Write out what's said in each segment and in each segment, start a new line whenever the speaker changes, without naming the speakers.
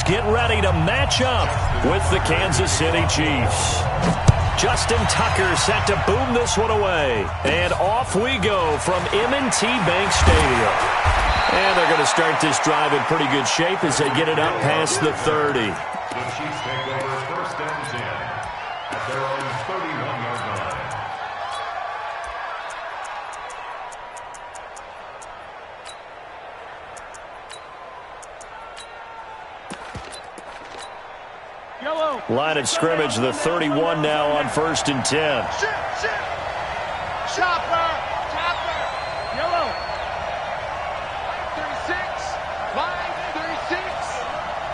get ready to match up with the Kansas City Chiefs. Justin Tucker set to boom this one away. And off we go from M&T Bank Stadium. And they're going to start this drive in pretty good shape as they get it up past the 30.
The Chiefs take over first and 10 at their own 31-yard line.
Line of scrimmage, the 31 now on first and 10.
Chopper! Yellow! 36! Line 36!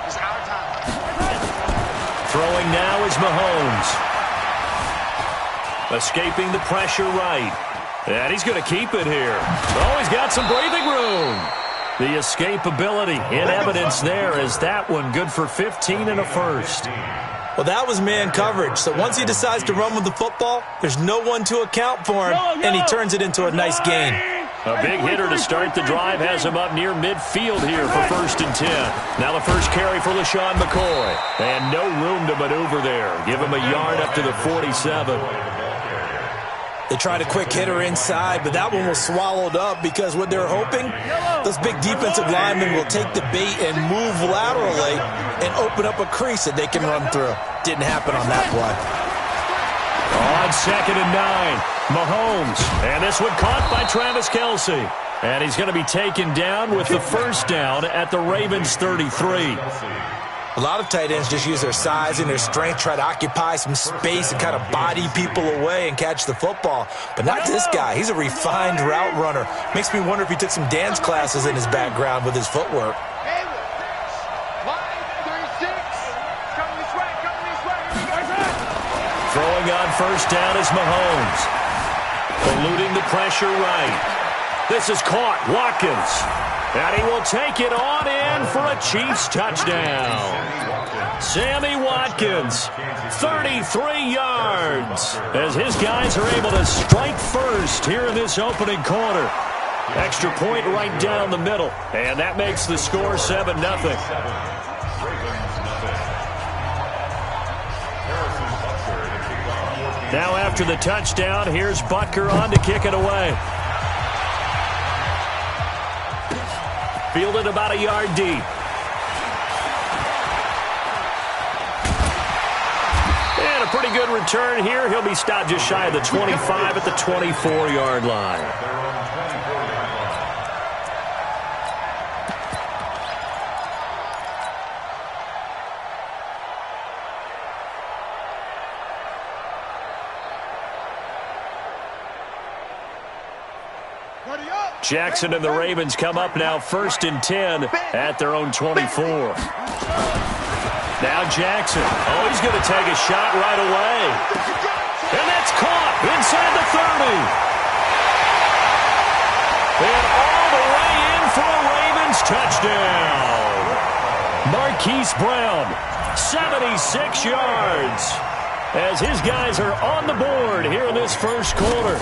It's our time.
Throwing now is Mahomes. Escaping the pressure right. And he's going to keep it here. Oh, he's got some breathing room. The escapability in evidence there as that one good for 15 and a first.
Well, that was man coverage. So once he decides to run with the football, there's no one to account for him, and he turns it into a nice gain.
A big hitter to start the drive has him up near midfield here for first and 10. Now the first carry for LaShawn McCoy. And no room to maneuver there. Give him a yard up to the 47.
They tried a quick hitter inside, but that one was swallowed up because what they're hoping, those big defensive linemen will take the bait and move laterally and open up a crease that they can run through. Didn't happen on that play.
On second and 9, Mahomes. And this one caught by Travis Kelce. And he's going to be taken down with the first down at the Ravens 33.
A lot of tight ends just use their size and their strength, try to occupy some space and kind of body people away and catch the football. But not this guy. He's a refined route runner. Makes me wonder if he took some dance classes in his background with his footwork.
Throwing on first down is Mahomes. Eluding the pressure right. This is caught. Watkins. And he will take it on in for a Chiefs touchdown. Sammy Watkins, 33 yards, as his guys are able to strike first here in this opening quarter. Extra point right down the middle, and that makes the score 7-0. Now after the touchdown, here's Butker on to kick it away. Fielded about a yard deep. And a pretty good return here. He'll be stopped just shy of the 25 at the 24-yard line. Jackson and the Ravens come up now first and 10 at their own 24. Now Jackson. Oh, he's going to take a shot right away. And that's caught inside the 30. And all the way in for a Ravens touchdown. Marquise Brown, 76 yards. As his guys are on the board here in this first quarter.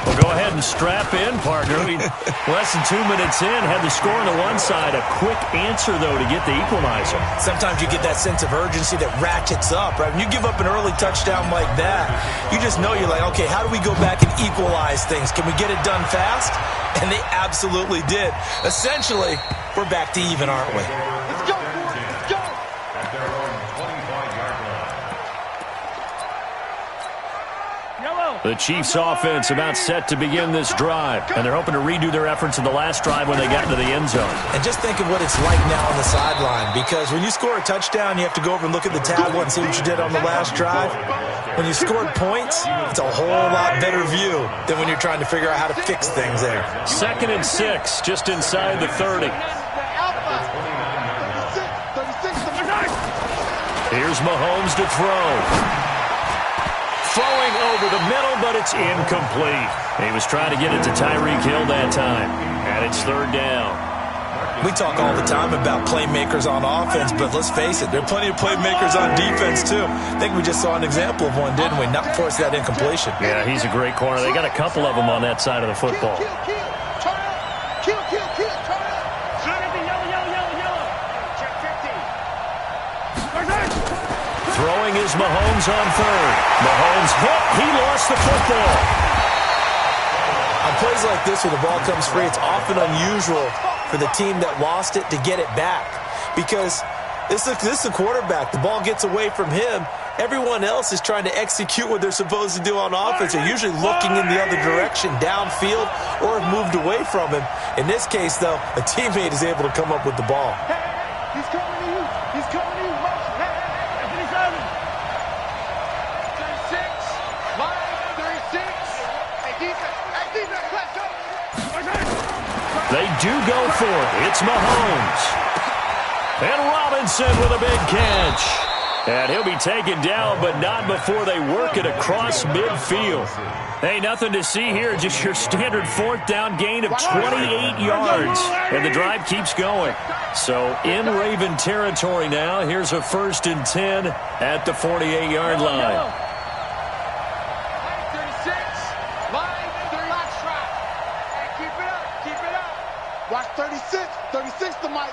Well, go ahead and strap in, partner. Less than 2 minutes in, had the score on the one side. A quick answer, though, to get the equalizer.
Sometimes you get that sense of urgency that ratchets up, right? When you give up an early touchdown like that, you just know you're like, okay, how do we go back and equalize things? Can we get it done fast? And they absolutely did. Essentially, we're back to even, aren't we?
Let's go, let's go.
At their own 25-yard line.
The Chiefs offense about set to begin this drive, and they're hoping to redo their efforts in the last drive when they got into the end zone.
And just think of what it's like now on the sideline, because when you score a touchdown, you have to go over and look at the tablet and see what you did on the last drive. When you scored points, it's a whole lot better view than when you're trying to figure out how to fix things there.
2nd and 6, just inside the 30. Here's Mahomes to throw. Throwing over the middle, but it's incomplete. He was trying to get it to Tyreek Hill that time, and it's 3rd down.
We talk all the time about playmakers on offense, but let's face it, there are plenty of playmakers on defense, too. I think we just saw an example of one, didn't we? Not force that incompletion.
Yeah, he's a great corner. They got a couple of them on that side of the football. Throwing is Mahomes on third. Mahomes hit. He lost the football.
On plays like this where the ball comes free, it's often unusual for the team that lost it to get it back. Because this is a quarterback. The ball gets away from him. Everyone else is trying to execute what they're supposed to do on offense. They're usually looking in the other direction, downfield, or have moved away from him. In this case, though, a teammate is able to come up with the ball.
He's coming to you. He's coming to you. Motion. Hey, 36. Line 36. Hey, defense. Hey, defense. Let's go.
They do go for it. It's Mahomes. And Robinson with a big catch. And he'll be taken down, but not before they work it across midfield. Hey, nothing to see here. Just your standard fourth down gain of 28 yards. And the drive keeps going. So in Raven territory now. Here's a 1st and 10 at the 48-yard line.
36. Line 36. Hey, keep it up. Keep it up. Watch 36. 36 to Mike.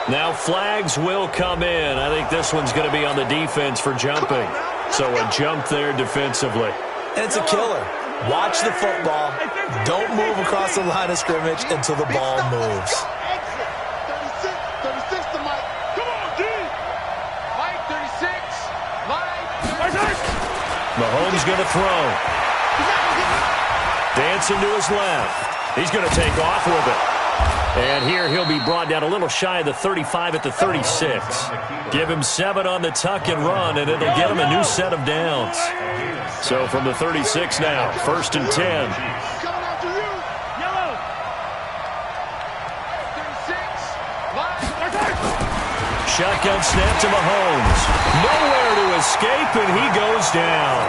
Now flags will come in. I think this one's going to be on the defense for jumping. So a jump there defensively.
And it's a killer. Watch the football. Don't move across the line of scrimmage until the ball moves.
36 to Mike. Come on, D. Mike 36. Line 36.
Mahomes going to throw. Dancing to his left. He's going to take off with it. And here he'll be brought down a little shy of the 35 at the 36. Give him 7 on the tuck and run, and it'll get him a new set of downs. So from the 36 now, 1st and 10.
Coming after you. Yellow. 36.
Shotgun snap to Mahomes. Nowhere to escape, and he goes down.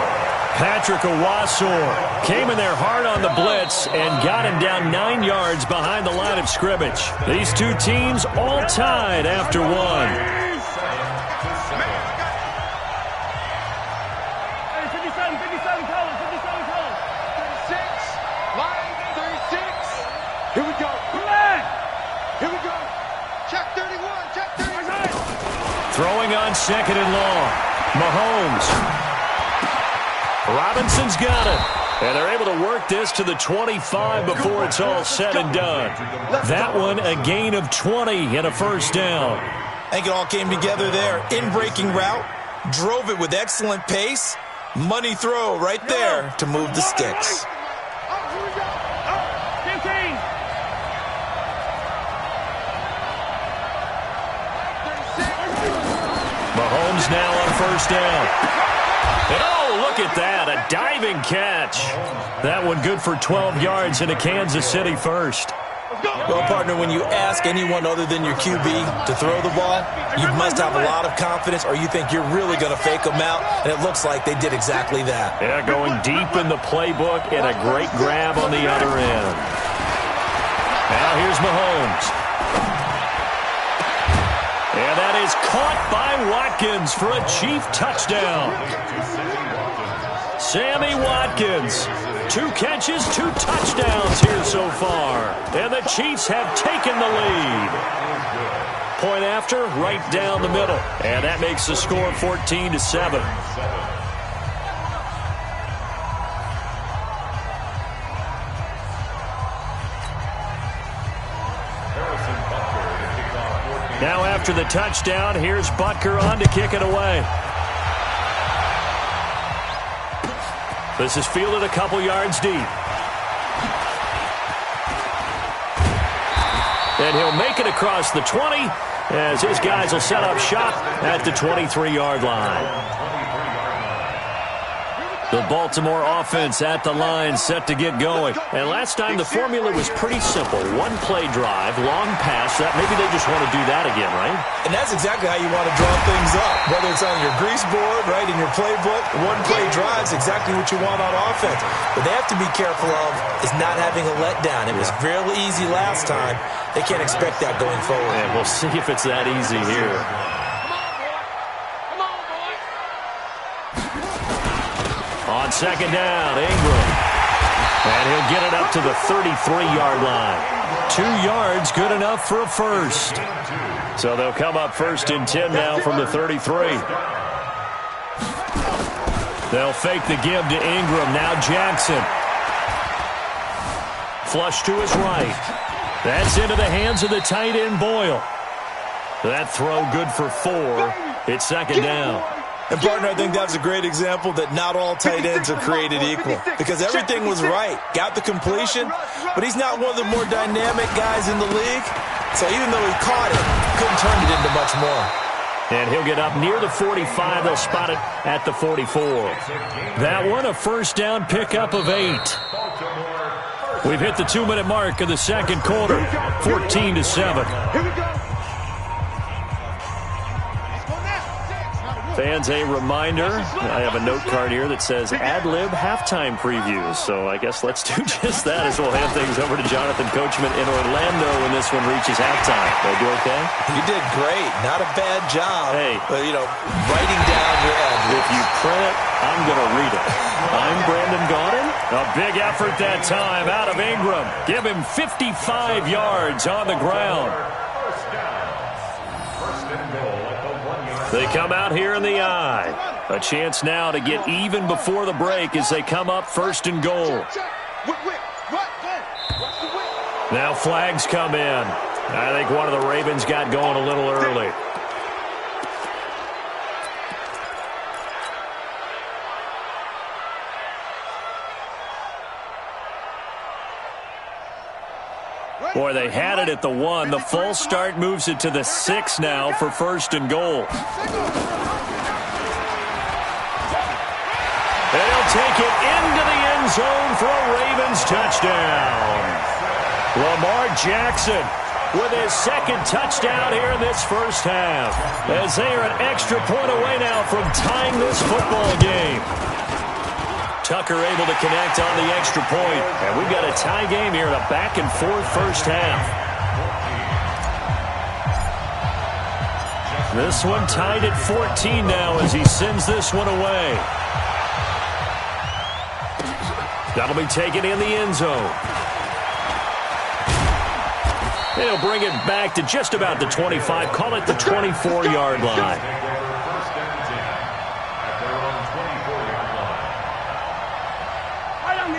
Patrick Owasor came in there hard on the blitz and got him down 9 yards behind the line of scrimmage. These two teams all tied after one.
57 colors. 36. Line 36. Here we go. Here we go. Check 31. Check 31.
Throwing on 2nd and long. Mahomes. Robinson's got it. And they're able to work this to the 25 before it's all said and done. That one a gain of 20 and a 1st down.
I think it all came together there. In-breaking route. Drove it with excellent pace. Money throw right there to move the sticks.
Mahomes now on 1st down. And oh, look at that, a diving catch. That one good for 12 yards into Kansas City 1st.
Well, partner, when you ask anyone other than your QB to throw the ball, you must have a lot of confidence or you think you're really going to fake them out, and it looks like they did exactly that.
Yeah, going deep in the playbook and a great grab on the other end. Now here's Mahomes. And that is caught by Watkins for a Chief touchdown. Sammy Watkins, 2 catches, 2 touchdowns here so far. And the Chiefs have taken the lead. Point after, right down the middle. And that makes the score 14-7. Now after the touchdown, here's Butker on to kick it away. This is fielded a couple yards deep. And he'll make it across the 20 as his guys will set up shop at the 23-yard line. The Baltimore offense at the line set to get going. And last time the formula was pretty simple. 1-play drive, long pass. That maybe they just want to do that again, right?
And that's exactly how you want to draw things up. Whether it's on your grease board, right, in your playbook, 1-play drive is exactly what you want on offense. What they have to be careful of is not having a letdown. It was fairly easy last time. They can't expect that going forward.
And we'll see if it's that easy here. On 2nd down, Ingram. And he'll get it up to the 33-yard line. 2 yards, good enough for a first. So they'll come up 1st and 10 now from the 33. They'll fake the give to Ingram. Now Jackson. Flush to his right. That's into the hands of the tight end, Boyle. That throw good for 4. It's 2nd down.
And, partner, I think that's a great example that not all tight ends are created equal because everything was right. Got the completion, but he's not one of the more dynamic guys in the league. So even though he caught it, couldn't turn it into much more.
And he'll get up near the 45. They'll spot it at the 44. That one, a first down pickup of 8. We've hit the 2-minute mark of the 2nd quarter, 14-7. Fans, a reminder, I have a note card here that says ad-lib halftime previews. So I guess let's do just that as we'll hand things over to Jonathan Coachman in Orlando when this one reaches halftime. Did I do okay?
You did great. Not a bad job.
Hey.
But, writing down your ad.
If you print it, I'm going to read it. I'm Brandon Gaudin. A big effort that time out of Ingram. Give him 55 yards on the ground. They come out here in the eye. A chance now to get even before the break as they come up 1st and goal. Now flags come in. I think one of the Ravens got going a little early. Boy, they had it at the 1. The false start moves it to the 6 now for 1st and goal. And he'll take it into the end zone for a Ravens touchdown. Lamar Jackson with his 2nd touchdown here in this first half. As they are an extra point away now from tying this football game. Tucker able to connect on the extra point. And we've got a tie game here in a back-and-forth first half. This one tied at 14 now as he sends this one away. That'll be taken in the end zone. They'll bring it back to just about the 25. Call it the 24-yard line.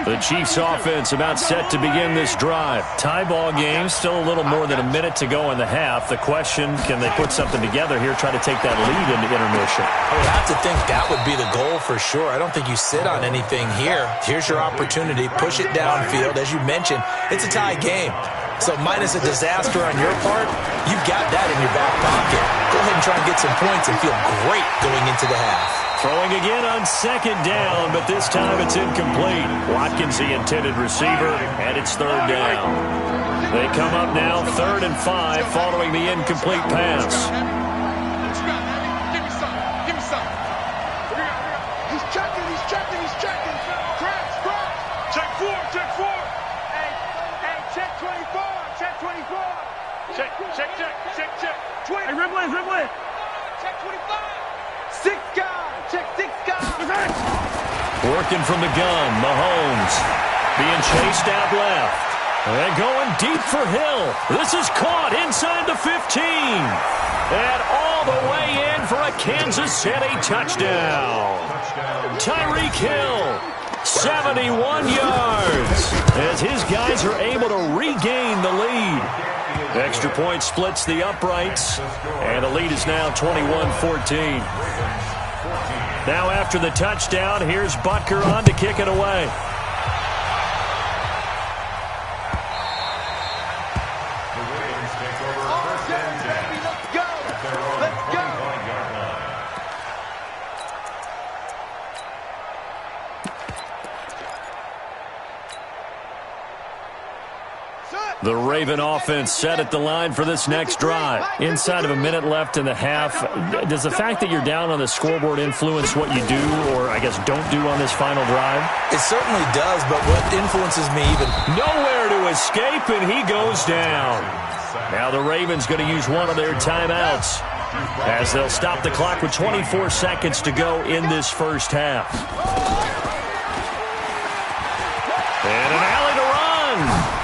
The Chiefs offense about set to begin this drive. Tie ball game, still a little more than a minute to go in the half. The question, can they put something together here, try to take that lead into intermission?
I would have to think that would be the goal for sure. I don't think you sit on anything here. Here's your opportunity. Push it downfield. As you mentioned, it's a tie game. So minus a disaster on your part, you've got that in your back pocket. Go ahead and try and get some points and feel great going into the half.
Throwing again on 2nd down, but this time it's incomplete. Watkins, the intended receiver, and it's 3rd down. They come up now 3rd and 5 following the incomplete pass.
Give me some. Give me some. He's checking. Scratch. Check 4. Hey, check 24. Check 24. Check. 20. Hey, Riblin. Check 25. 6 guys. Check 6 guys.
Working from the gun, Mahomes being chased out left. And going deep for Hill. This is caught inside the 15. And all the way in for a Kansas City touchdown. Tyreek Hill, 71 yards. As his guys are able to regain the lead. Extra point splits the uprights. And the lead is now 21-14. Now after the touchdown, here's Butker on to kick it away. The Raven offense set at the line for this next drive. Inside of a minute left in the half. Does the fact that you're down on the scoreboard influence what you do, or I guess don't do on this final drive?
It certainly does, but what influences me even...
Nowhere to escape, and he goes down. Now the Ravens going to use one of their timeouts as they'll stop the clock with 24 seconds to go in this first half. And an alley to run.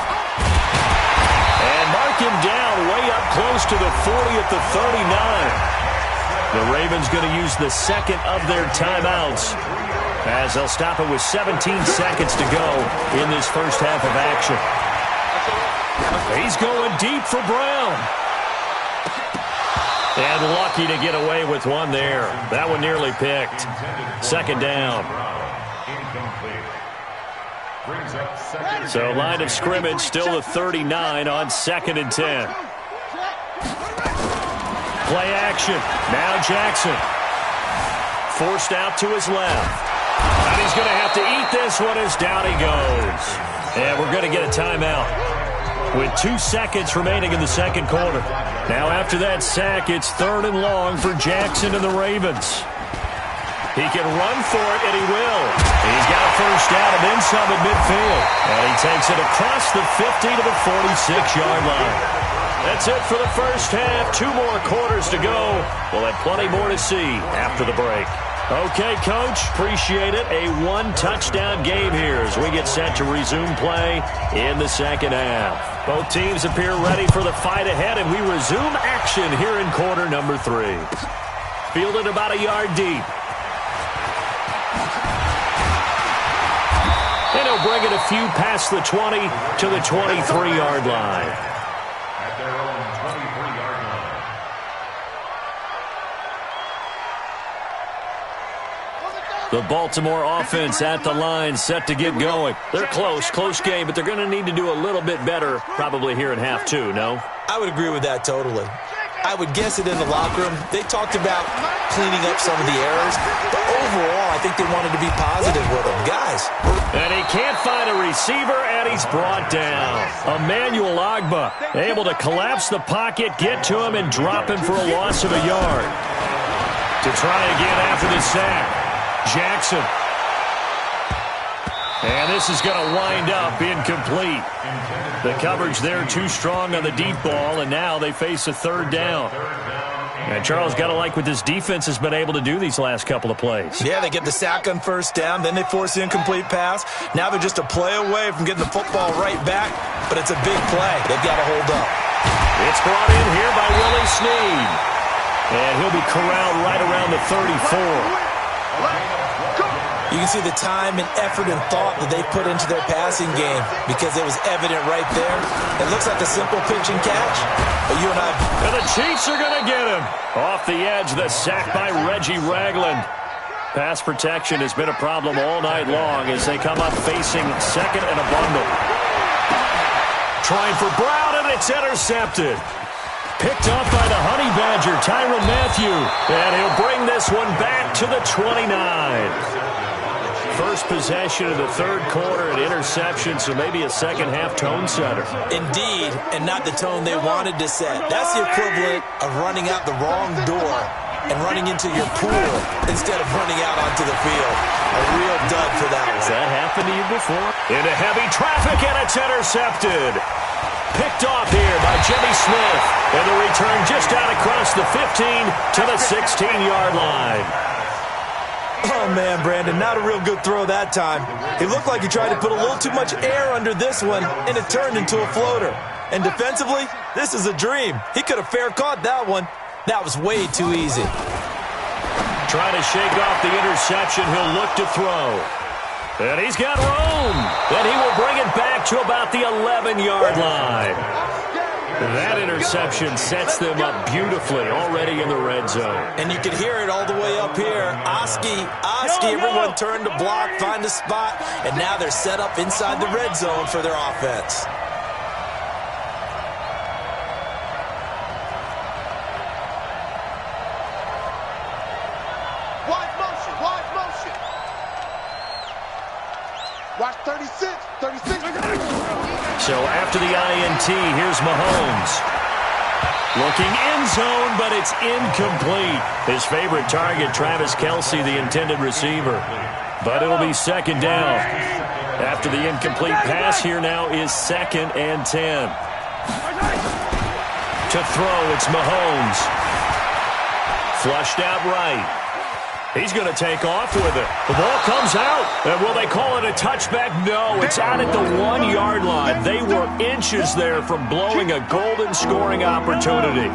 close to the 40 at the 39. The Ravens going to use the second of their timeouts as they'll stop it with 17 seconds to go in this first half of action. He's going deep for Brown. And lucky to get away with one there. That one nearly picked. Second down. So line of scrimmage still the 39 on 2nd and 10. Play action. Now Jackson. Forced out to his left. And he's going to have to eat this one as down he goes. And we're going to get a timeout with 2 seconds remaining in the second quarter. Now after that sack, it's 3rd and long for Jackson and the Ravens. He can run for it, and he will. He's got a first down and then some at midfield. And he takes it across the 50 to the 46-yard line. That's it for the first half. 2 more quarters to go. We'll have plenty more to see after the break. Okay, Coach, appreciate it. A 1-touchdown game here as we get set to resume play in the second half. Both teams appear ready for the fight ahead, and we resume action here in quarter number 3. Fielded about a yard deep. And he'll bring it a few past the 20 to the 23-yard line.
At their own 23-yard line.
The Baltimore offense at the line, set to get going. They're close game, but they're going to need to do a little bit better probably here in half 2, no?
I would agree with that totally. I would guess it in the locker room. They talked about cleaning up some of the errors, but overall, I think they wanted to be positive with them. Guys.
And he can't find a receiver, and he's brought down. Emmanuel Ogbah able to collapse the pocket, get to him, and drop him for a loss of a yard. To try again after the sack. Jackson. And this is going to wind up incomplete. The coverage there too strong on the deep ball, and now they face a 3rd down. And Charles, got to like what this defense has been able to do these last couple of plays.
Yeah, they get the sack on 1st down, then they force the incomplete pass. Now they're just a play away from getting the football right back, but it's a big play. They've got to hold up.
It's brought in here by Willie Snead. And he'll be corralled right around the 34.
You can see the time and effort and thought that they put into their passing game because it was evident right there. It looks like a simple pitch and catch, but you and I...
And the Chiefs are going to get him. Off the edge, the sack by Reggie Ragland. Pass protection has been a problem all night long as they come up facing 2nd and a bundle. Trying for Brown, and it's intercepted. Picked off by the Honey Badger, Tyrann Mathieu. And he'll bring this one back to the 29. First possession of the 3rd quarter, an interception, so maybe a second-half tone setter.
Indeed, and not the tone they wanted to set. That's the equivalent of running out the wrong door and running into your pool instead of running out onto the field. A real dud for that one.
Has that happened to you before? Into heavy traffic, and it's intercepted. Picked off here by Jimmy Smith. And the return just out across the 15 to the 16-yard line.
Oh, man, Brandon, not a real good throw that time. It looked like he tried to put a little too much air under this one, and it turned into a floater. And defensively, this is a dream. He could have fair caught that one. That was way too easy.
Trying to shake off the interception. He'll look to throw. And he's got room. And he will bring it back to about the 11-yard line. That interception sets them up beautifully already in the red zone.
And you can hear it all the way up here. Oski, everyone turned to block, find a spot, and now they're set up inside the red zone for their offense.
Wide motion. Watch 36.
So after the INT, here's Mahomes. Looking end zone, but it's incomplete. His favorite target, Travis Kelce, the intended receiver. But it'll be 2nd down. After the incomplete pass, here now is 2nd and 10. To throw, it's Mahomes. Flushed out right. He's going to take off with it. The ball comes out. And will they call it a touchback? No, it's out at the 1-yard line. They were inches there from blowing a golden scoring opportunity.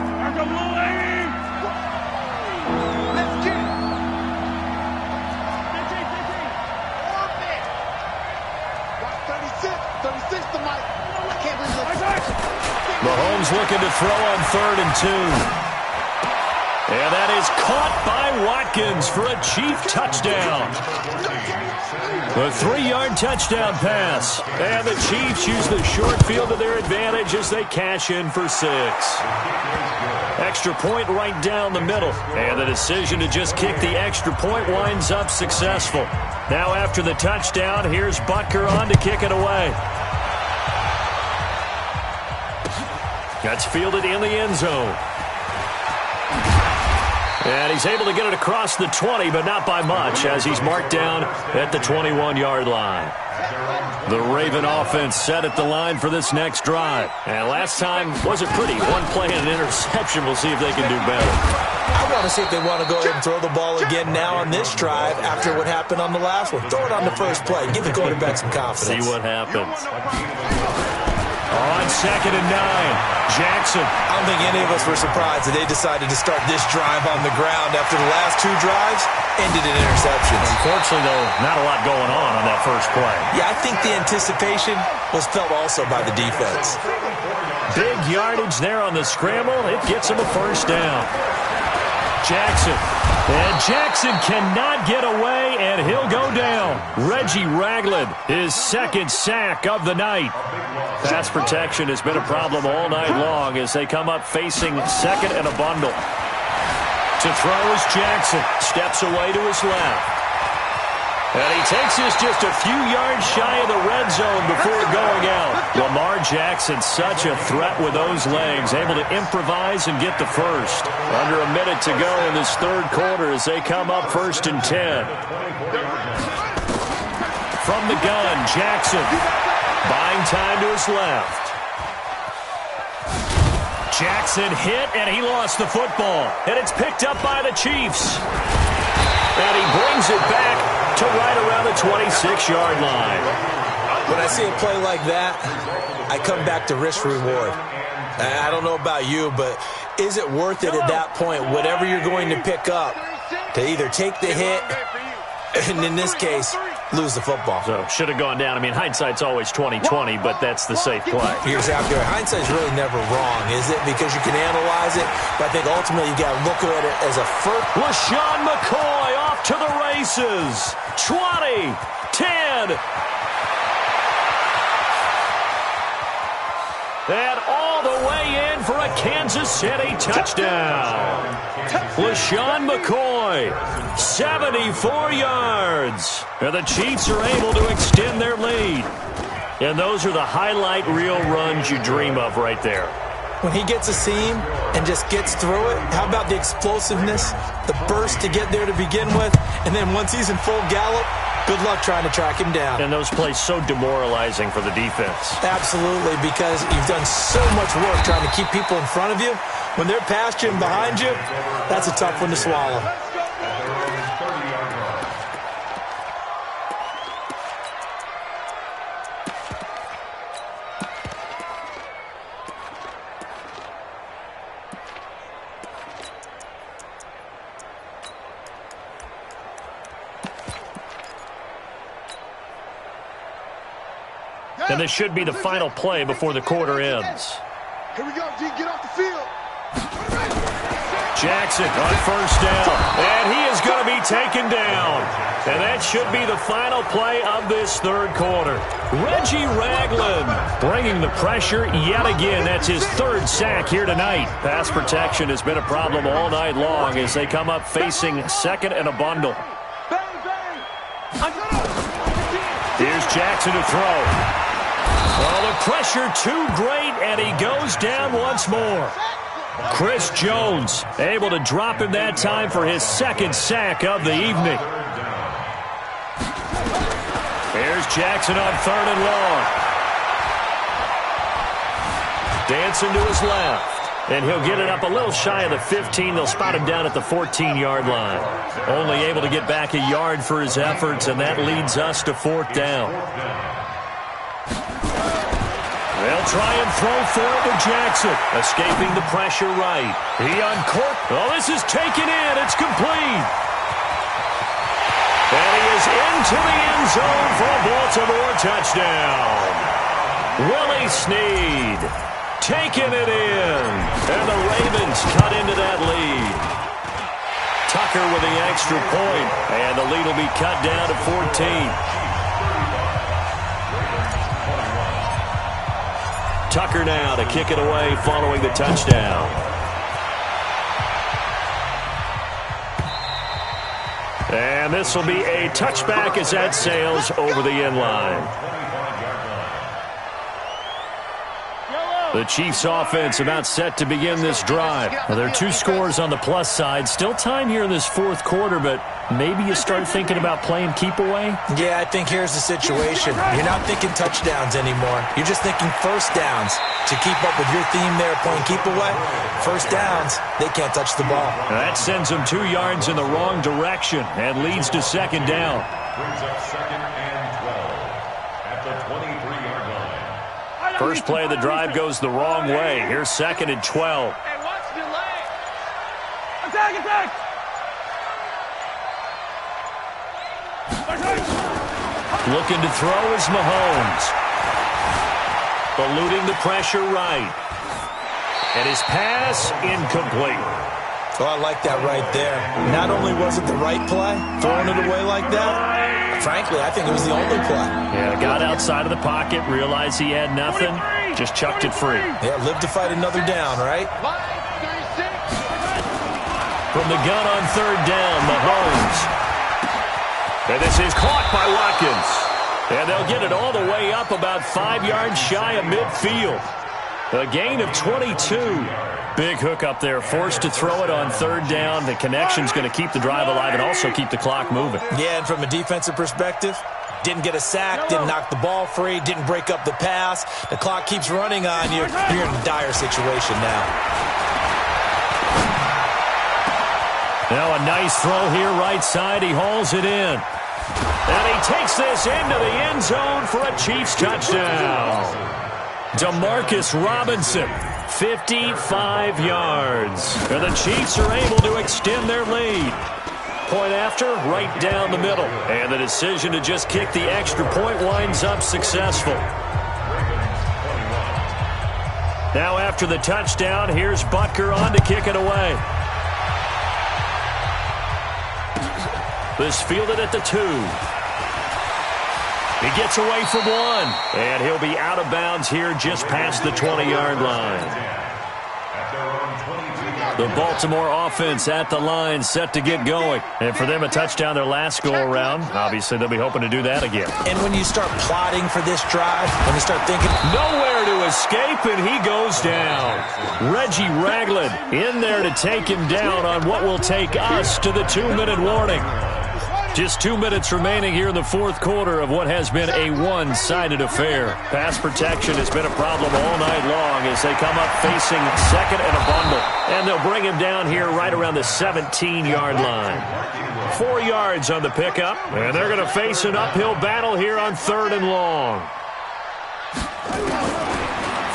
Mahomes looking to throw on 3rd and 2. And that is caught by Watkins for a Chief touchdown. A 3-yard touchdown pass. And the Chiefs use the short field to their advantage as they cash in for 6. Extra point right down the middle. And the decision to just kick the extra point winds up successful. Now after the touchdown, here's Butker on to kick it away. That's fielded in the end zone. And he's able to get it across the 20, but not by much, as he's marked down at the 21-yard line. The Raven offense set at the line for this next drive. And last time wasn't pretty. One play and an interception. We'll see if they can do better.
I want to see if they want to go ahead and throw the ball again now on this drive after what happened on the last one. Throw it on the first play. Give the quarterback some confidence.
See what happens. On 2nd and 9. Jackson.
I don't think any of us were surprised that they decided to start this drive on the ground after the last 2 drives ended in interceptions.
Unfortunately, though, not a lot going on that first play.
Yeah, I think the anticipation was felt also by the defense.
Big yardage there on the scramble. It gets him a first down. Jackson. And Jackson cannot get away, and he'll go down. Reggie Ragland, his 2nd sack of the night. Pass protection has been a problem all night long as they come up facing 2nd and a bundle. To throw is Jackson. Steps away to his left. And he takes this just a few yards shy of the red zone before going out. Lamar Jackson, such a threat with those legs, able to improvise and get the first. Under a minute to go in this 3rd quarter as they come up 1st and 10. From the gun, Jackson. Buying time to his left. Jackson hit, and he lost the football. And it's picked up by the Chiefs. And he brings it back to right around the 26-yard line.
When I see a play like that, I come back to risk-reward. I don't know about you, but is it worth it at that point, whatever you're going to pick up, to either take the hit, and in this case, lose the football?
So, should have gone down. I mean, hindsight's always 20/20, but that's the safe play.
You're exactly right. Hindsight's really never wrong, is it? Because you can analyze it, but I think ultimately you got to look at it as a first.
LaShawn McCoy off to the races. 20, 10. And all the way in for a Kansas City touchdown. LaShawn McCoy, 74 yards. And the Chiefs are able to extend their lead. And those are the highlight reel runs you dream of right there.
When he gets a seam and just gets through it, how about the explosiveness, the burst to get there to begin with, and then once he's in full gallop, good luck trying to track him down.
And those plays so demoralizing for the defense.
Absolutely, because you've done so much work trying to keep people in front of you. When they're past you and behind you, that's a tough one to swallow.
And this should be the final play before the quarter ends.
Here we go, G. Get off the field.
Jackson on first down. And he is going to be taken down. And that should be the final play of this 3rd quarter. Reggie Ragland bringing the pressure yet again. That's his 3rd sack here tonight. Pass protection has been a problem all night long as they come up facing 2nd and a bundle. Here's Jackson to throw. Oh, the pressure too great, and he goes down once more. Chris Jones able to drop him that time for his 2nd sack of the evening. Here's Jackson on 3rd and long. Dancing to his left. And he'll get it up a little shy of the 15. They'll spot him down at the 14-yard line. Only able to get back a yard for his efforts, and that leads us to 4th down. They'll try and throw for it to Jackson. Escaping the pressure right. He uncorked. Oh, this is taken in. It's complete. And he is into the end zone for a Baltimore touchdown. Willie Snead taking it in. And the Ravens cut into that lead. Tucker with the extra point. And the lead will be cut down to 14. Tucker now to kick it away following the touchdown. And this will be a touchback as that sails over the end line. The Chiefs offense about set to begin this drive. Well, there are 2 scores on the plus side. Still time here in this 4th quarter, but maybe you start thinking about playing keep away?
Yeah, I think here's the situation. You're not thinking touchdowns anymore. You're just thinking first downs. To keep up with your theme there, playing keep away, first downs, they can't touch the ball.
That sends them 2 yards in the wrong direction and leads to 2nd down.
Brings up 2nd and 12 at the 23-yard line.
First play of the drive goes the wrong way. Here's 2nd and 12.
Hey, watch the leg. Attack!
Looking to throw is Mahomes. Eluding the pressure right. And his pass incomplete.
Oh, I like that right there. Not only was it the right play, throwing it away like that, frankly, I think it was the only play.
Yeah, got outside of the pocket, realized he had nothing, just chucked it free.
Yeah, live to fight another down, right?
From the gun on 3rd down, Mahomes. And this is caught by Watkins. And they'll get it all the way up about 5 yards shy of midfield. A gain of 22. Big hook up there, forced to throw it on 3rd down. The connection's going to keep the drive alive and also keep the clock moving.
Yeah, and from a defensive perspective, didn't get a sack, didn't knock the ball free, didn't break up the pass. The clock keeps running on you. You're in a dire situation now.
Now a nice throw here right side. He hauls it in. And he takes this into the end zone for a Chiefs touchdown. Demarcus Robinson, 55 yards. And the Chiefs are able to extend their lead. Point after, right down the middle. And the decision to just kick the extra point winds up successful. Now after the touchdown, here's Butker on to kick it away. This fielded at the 2. He gets away from 1. And he'll be out of bounds here just past the 20-yard line. The Baltimore offense at the line, set to get going. And for them, a touchdown their last go-around. Obviously, they'll be hoping to do that again.
And when you start plotting for this drive, when you start thinking,
nowhere to escape, and he goes down. Reggie Ragland in there to take him down on what will take us to the 2-minute warning. Just 2 minutes remaining here in the 4th quarter of what has been a one-sided affair. Pass protection has been a problem all night long as they come up facing 2nd and a bundle. And they'll bring him down here right around the 17-yard line. 4 yards on the pickup, and they're going to face an uphill battle here on 3rd and long.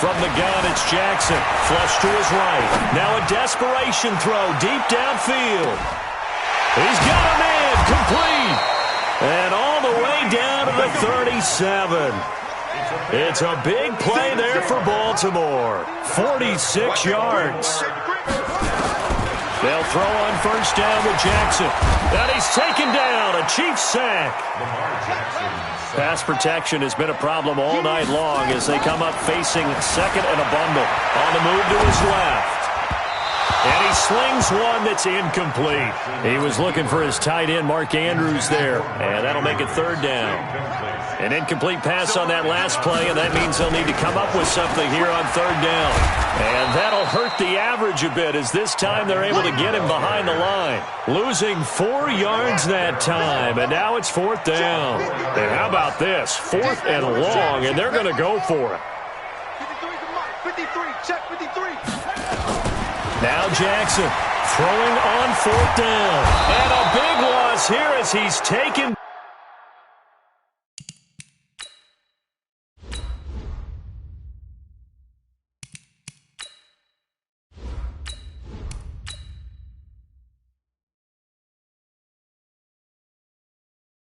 From the gun, it's Jackson. Flush to his right. Now a desperation throw deep downfield. He's got him in. Complete. And all the way down to the 37. It's a big play there for Baltimore. 46 yards. They'll throw on 1st down with Jackson. And he's taken down. A Chiefs sack. Pass protection has been a problem all night long as they come up facing 2nd and a bundle. On the move to his left. And he slings one that's incomplete. He was looking for his tight end, Mark Andrews, there. And that'll make it 3rd down. An incomplete pass on that last play, and that means they'll need to come up with something here on 3rd down. And that'll hurt the average a bit as this time they're able to get him behind the line. Losing 4 yards that time, and now it's 4th down. And how about this? 4th and long, and they're going to go for it.
53, check 53.
Now Jackson throwing on 4th down. And a big loss here as he's taken.